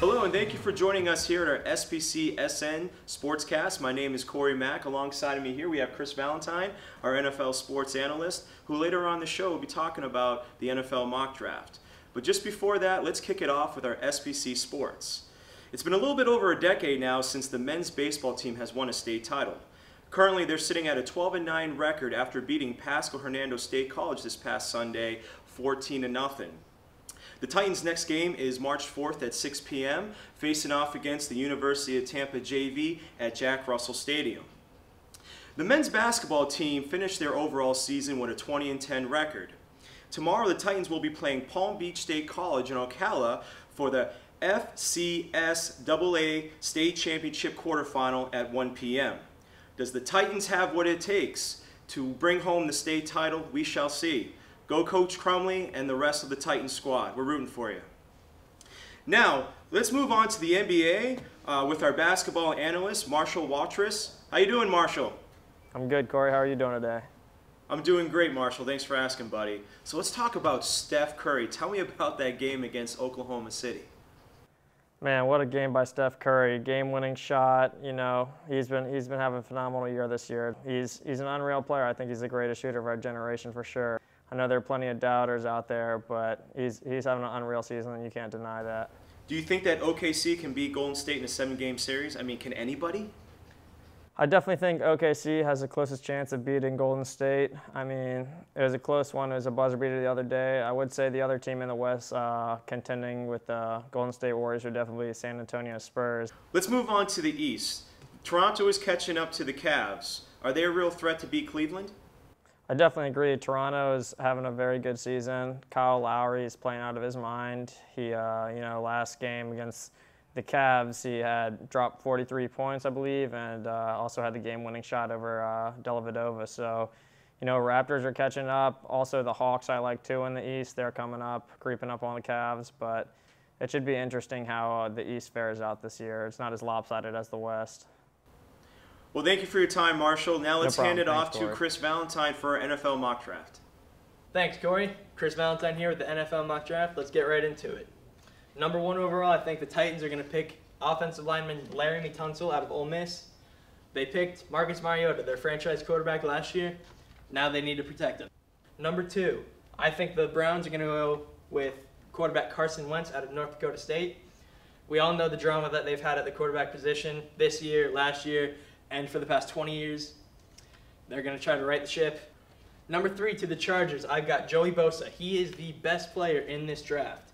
Hello and thank you for joining us here at our SPCSN Sportscast. My name is Corey Mack. Alongside of me here we have Chris Valentine, our NFL sports analyst, who later on the show will be talking about the NFL mock draft. But just before that, let's kick it off with our SPC Sports. It's been a little bit over a decade now since the men's baseball team has won a state title. Currently, they're sitting at a 12-9 record after beating Pasco Hernando State College this past Sunday, 14-0. The Titans' next game is March 4th at 6 p.m., facing off against the University of Tampa JV at Jack Russell Stadium. The men's basketball team finished their overall season with a 20-10 record. Tomorrow, the Titans will be playing Palm Beach State College in Ocala for the FCSAA State Championship quarterfinal at 1 p.m. Does the Titans have what it takes to bring home the state title? We shall see. Go Coach Crumley and the rest of the Titans squad. We're rooting for you. Now, let's move on to the NBA with our basketball analyst, Marshall Watrous. How you doing, Marshall? I'm good, Corey. How are you doing today? I'm doing great, Marshall. Thanks for asking, buddy. So let's talk about Steph Curry. Tell me about that game against Oklahoma City. Man, what a game by Steph Curry. Game-winning shot. You know, he's been having a phenomenal year this year. He's an unreal player. I think he's the greatest shooter of our generation for sure. I know there are plenty of doubters out there, but he's having an unreal season, and you can't deny that. Do you think that OKC can beat Golden State in a 7-game series? I mean, can anybody? I definitely think OKC has the closest chance of beating Golden State. I mean, it was a close one. It was a buzzer beater the other day. I would say the other team in the West contending with the Golden State Warriors would definitely be San Antonio Spurs. Let's move on to the East. Toronto is catching up to the Cavs. Are they a real threat to beat Cleveland? I definitely agree. Toronto is having a very good season. Kyle Lowry is playing out of his mind. He, last game against the Cavs, he had dropped 43 points, I believe, and also had the game-winning shot over Dellavedova. So, Raptors are catching up. Also, the Hawks I like too in the East. They're coming up, creeping up on the Cavs. But it should be interesting how the East fares out this year. It's not as lopsided as the West. Well, thank you for your time, Marshall. Now let's hand it off Corey. to Chris Valentine for our NFL mock draft. Thanks, Corey. Chris Valentine here with the NFL mock draft. Let's get right into it. Number 1 overall, I think the Titans are going to pick offensive lineman Laramie Tunsil out of Ole Miss. They picked Marcus Mariota, their franchise quarterback last year. Now they need to protect him. Number 2, I think the Browns are going to go with quarterback Carson Wentz out of North Dakota State. We all know the drama that they've had at the quarterback position this year, last year, and for the past 20 years. They're going to try to right the ship. Number 3, to the Chargers, I've got Joey Bosa. He is the best player in this draft.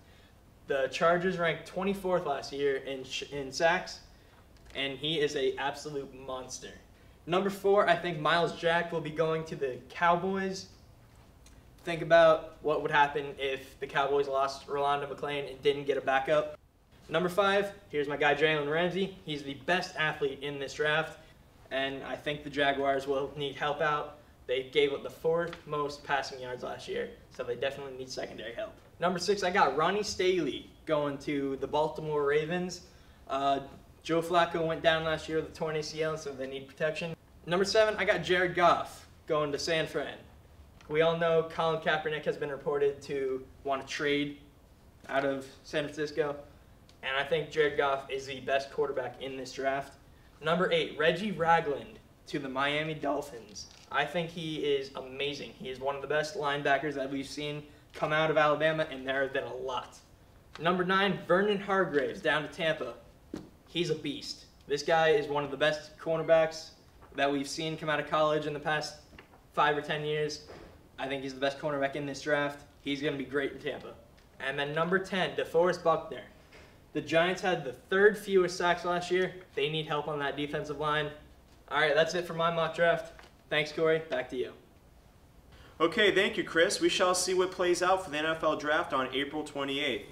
The Chargers ranked 24th last year in sacks, and he is an absolute monster. Number 4, I think Myles Jack will be going to the Cowboys. Think about what would happen if the Cowboys lost Rolando McClain and didn't get a backup. Number 5, here's my guy Jalen Ramsey. He's the best athlete in this draft, and I think the Jaguars will need help out. They gave up the 4th most passing yards last year, so they definitely need secondary help. Number 6, I got Ronnie Staley going to the Baltimore Ravens. Joe Flacco went down last year with a torn ACL, so they need protection. Number 7, I got Jared Goff going to San Fran. We all know Colin Kaepernick has been reported to want to trade out of San Francisco, and I think Jared Goff is the best quarterback in this draft. Number 8, Reggie Ragland to the Miami Dolphins. I think he is amazing. He is one of the best linebackers that we've seen come out of Alabama, and there have been a lot. Number 9, Vernon Hargreaves down to Tampa. He's a beast. This guy is one of the best cornerbacks that we've seen come out of college in the past 5 or 10 years. I think he's the best cornerback in this draft. He's going to be great in Tampa. And then number 10, DeForest Buckner. The Giants had the 3rd fewest sacks last year. They need help on that defensive line. All right, that's it for my mock draft. Thanks, Corey. Back to you. Okay, thank you, Chris. We shall see what plays out for the NFL Draft on April 28th.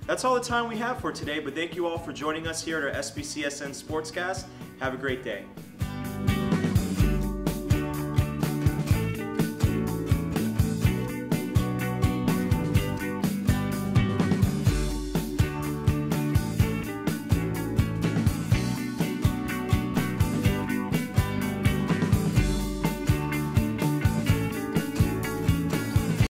That's all the time we have for today, but thank you all for joining us here at our SPCSN Sportscast. Have a great day.